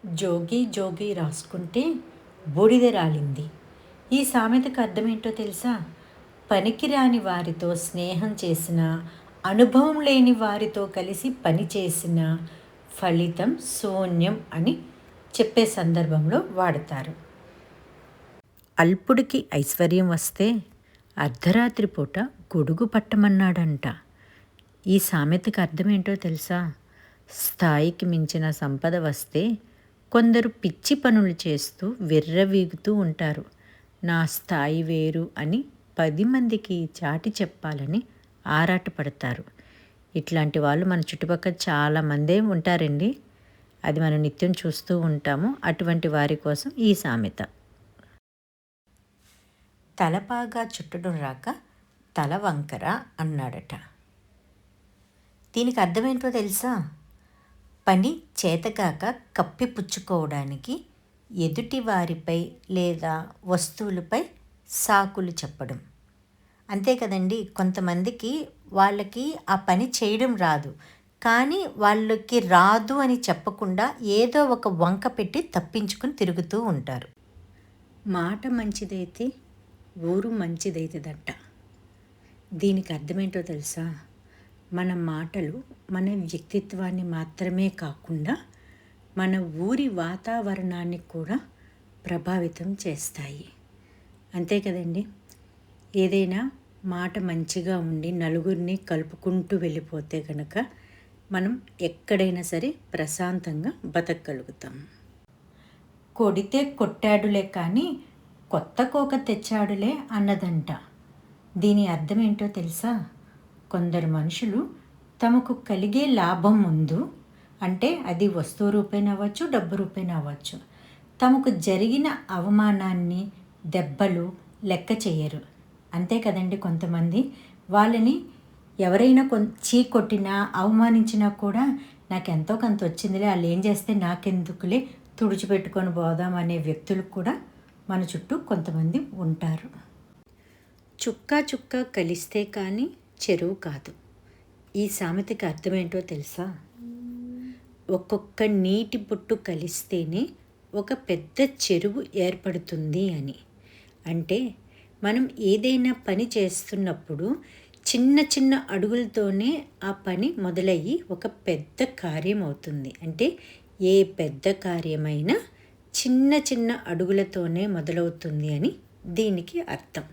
జోగి జోగి రాసుకుంటే బూడిద రాలింది. ఈ సామెతకు అర్థమేంటో తెలుసా? పనికిరాని వారితో స్నేహం చేసిన, అనుభవం లేని వారితో కలిసి పని చేసిన ఫలితం శూన్యం అని చెప్పే సందర్భంలో వాడతారు. అల్పుడికి ఐశ్వర్యం వస్తే అర్ధరాత్రి పూట గొడుగు పట్టమన్నాడంట. ఈ సామెతకు అర్థమేంటో తెలుసా? స్థాయికి మించిన సంపద వస్తే కొందరు పిచ్చి పనులు చేస్తూ విర్రవీగుతూ ఉంటారు. నా స్థాయి వేరు అని 10 మందికి చాటి చెప్పాలని ఆరాటపడతారు. ఇట్లాంటి వాళ్ళు మన చుట్టుపక్కల చాలామందే ఉంటారండి. అది మనం నిత్యం చూస్తూ ఉంటాము. అటువంటి వారి కోసం ఈ సామెత. తలపాగా చుట్టడం రాక తల వంకర అన్నాడట. దీనికి అర్థమేంటో తెలుసా? పని చేతకాక కప్పిపుచ్చుకోవడానికి ఎదుటి వారిపై లేదా వస్తువులపై సాకులు చెప్పడం. అంతే కదండి. కొంతమందికి వాళ్ళకి ఆ పని చేయడం రాదు, కానీ వాళ్ళకి రాదు అని చెప్పకుండా ఏదో ఒక వంక పెట్టి తప్పించుకొని తిరుగుతూ ఉంటారు. మాట మంచిదైతే ఊరు మంచిదైతుందంట. దీనికి అర్థమేంటో తెలుసా? మన మాటలు మన వ్యక్తిత్వాన్ని మాత్రమే కాకుండా మన ఊరి వాతావరణాన్ని కూడా ప్రభావితం చేస్తాయి. అంతే కదండి. ఏదైనా మాట మంచిగా ఉండి నలుగురిని కలుపుకుంటూ వెళ్ళిపోతే కనుక మనం ఎక్కడైనా సరే ప్రశాంతంగా బతకగలుగుతాం. కొడితే కొట్టాడులే కానీ కొత్త కోక తెచ్చాడులే అన్నదంట. దీని అర్థం ఏంటో తెలుసా? కొందరు మనుషులు తమకు కలిగే లాభం ముందు, అంటే అది వస్తువు రూపేణ అవ్వచ్చు, డబ్బు రూపేణ అవ్వచ్చు, తమకు జరిగిన అవమానాన్ని, దెబ్బలు లెక్క చేయరు. అంతే కదండి. కొంతమంది వాళ్ళని ఎవరైనా చీ కొట్టినా అవమానించినా కూడా నాకెంతో కొంత వచ్చిందిలే, వాళ్ళు ఏం చేస్తే నాకెందుకులే, తుడిచిపెట్టుకొని పోదాం అనే వ్యక్తులు కూడా మన చుట్టూ కొంతమంది ఉంటారు. చుక్క చుక్క కలిస్తే కానీ చెరువు కాదు. ఈ సామెతకి అర్థమేంటో తెలుసా? ఒక్కొక్క నీటి బొట్టు కలిస్తేనే ఒక పెద్ద చెరువు ఏర్పడుతుంది అని. అంటే మనం ఏదైనా పని చేస్తున్నప్పుడు చిన్న చిన్న అడుగులతోనే ఆ పని మొదలయ్యి ఒక పెద్ద కార్యం అవుతుంది. అంటే ఏ పెద్ద కార్యమైనా చిన్న చిన్న అడుగులతోనే మొదలవుతుంది అని దీనికి అర్థం.